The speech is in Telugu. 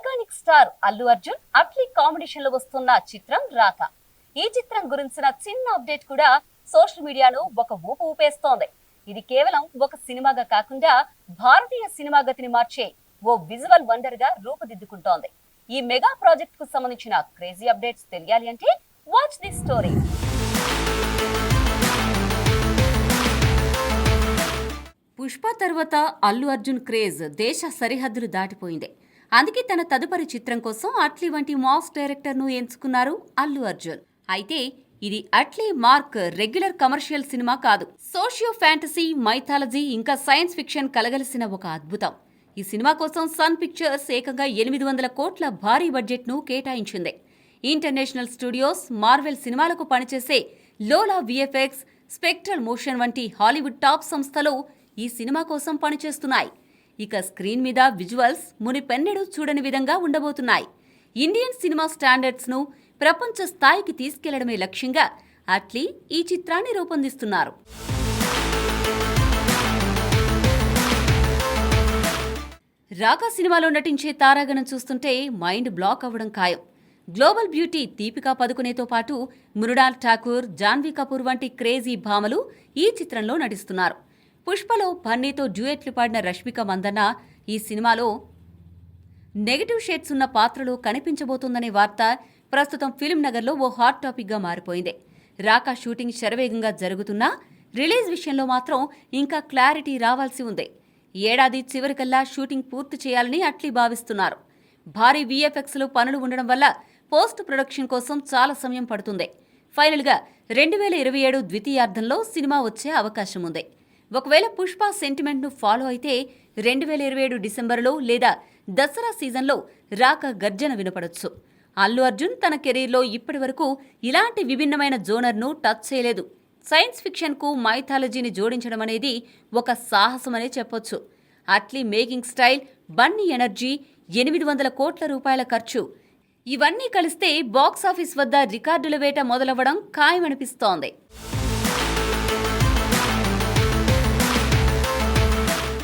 Iconic star Allu Arjun Atlee combination లో వస్తున్న చిత్రం రాక. ఈ చిత్రం గురించిన చిన్న అప్డేట్ కూడా సోషల్ మీడియాలో ఒక ఊపు ఊపేస్తోంది. ఇది కేవలం ఒక సినిమాగా కాకుండా భారతీయ సినిమా గతిని మార్చే ఓ విజువల్ వండర్ గా రూపుదిద్దుకుంటోంది. ఈ మెగా ప్రాజెక్ట్ కు సంబంధించిన క్రేజీ అప్డేట్స్ తెలియాలి అంటే వాచ్ దిస్ స్టోరీ. పుష్ప తర్వాత అల్లు అర్జున్ క్రేజ్ దేశ సరిహద్దులు దాటిపోయింది. అందుకే తన తదుపరి చిత్రం కోసం అట్లీ వంటి మాస్ డైరెక్టర్ ను ఎంచుకున్నారు అల్లు అర్జున్. అయితే ఇది Atlee mark regular commercial cinema కాదు. సోషియో ఫ్యాంటసీ, మైథాలజీ ఇంకా సైన్స్ ఫిక్షన్ కలగలిసిన ఒక అద్భుతం. ఈ సినిమా కోసం సన్ పిక్చర్స్ ఏకంగా 800 కోట్ల భారీ బడ్జెట్ ను కేటాయించింది. ఇంటర్నేషనల్ స్టూడియోస్, మార్వెల్ సినిమాలకు పనిచేసే లోలా విఎఫ్ఎక్స్, స్పెక్ట్రల్ మోషన్ వంటి హాలీవుడ్ టాప్ సంస్థలు ఈ సినిమా కోసం పనిచేస్తున్నాయి. ఇక స్క్రీన్ మీద విజువల్స్ మునిపెన్నడూ చూడని విధంగా ఉండబోతున్నాయి. ఇండియన్ సినిమా స్టాండర్డ్స్ ను ప్రపంచ స్థాయికి తీసుకెళ్లడమే లక్ష్యంగా అట్లీ ఈ చిత్రాన్ని రూపొందిస్తున్నారు. రాకా సినిమాలో నటించే తారాగణం చూస్తుంటే మైండ్ బ్లాక్ అవ్వడం ఖాయం. గ్లోబల్ బ్యూటీ దీపికా పదుకునేతో పాటు మృణాల్ ఠాకూర్, జాన్వీ కపూర్ వంటి క్రేజీ భామలు ఈ చిత్రంలో నటిస్తున్నారు. పుష్పలో బన్నీతో డ్యూయెట్లు పాడిన రష్మిక మందన్న ఈ సినిమాలో నెగటివ్ షేడ్స్ ఉన్న పాత్రలో కనిపించబోతోందనే వార్త ప్రస్తుతం ఫిల్మ్ నగర్లో ఓ హాట్ టాపిక్గా మారిపోయింది. రాకా షూటింగ్ శరవేగంగా జరుగుతున్నా రిలీజ్ విషయంలో మాత్రం ఇంకా క్లారిటీ రావాల్సి ఉంది. ఏడాది చివరికల్లా షూటింగ్ పూర్తి చేయాలని అట్లీ భావిస్తున్నారు. భారీ విఎఫ్ఎక్స్లు పనులు ఉండడం వల్ల పోస్ట్ ప్రొడక్షన్ కోసం చాలా సమయం పడుతుంది. ఫైనల్గా 2027 ద్వితీయార్థంలో సినిమా వచ్చే అవకాశం ఉంది. ఒకవేళ పుష్ప సెంటిమెంట్ను ఫాలో అయితే 2027 డిసెంబర్లో లేదా దసరా సీజన్లో రాక గర్జన వినపడొచ్చు. అల్లు అర్జున్ తన కెరీర్లో ఇప్పటి వరకు ఇలాంటి విభిన్నమైన జోనర్ను టచ్ చేయలేదు. సైన్స్ ఫిక్షన్కు మైథాలజీని జోడించడం అనేది ఒక సాహసమనే చెప్పొచ్చు. Atlee making style, Bunny energy, 800 కోట్ల రూపాయల ఖర్చు ఇవన్నీ కలిస్తే బాక్సాఫీస్ వద్ద రికార్డుల వేట మొదలవ్వడం ఖాయమనిపిస్తోంది.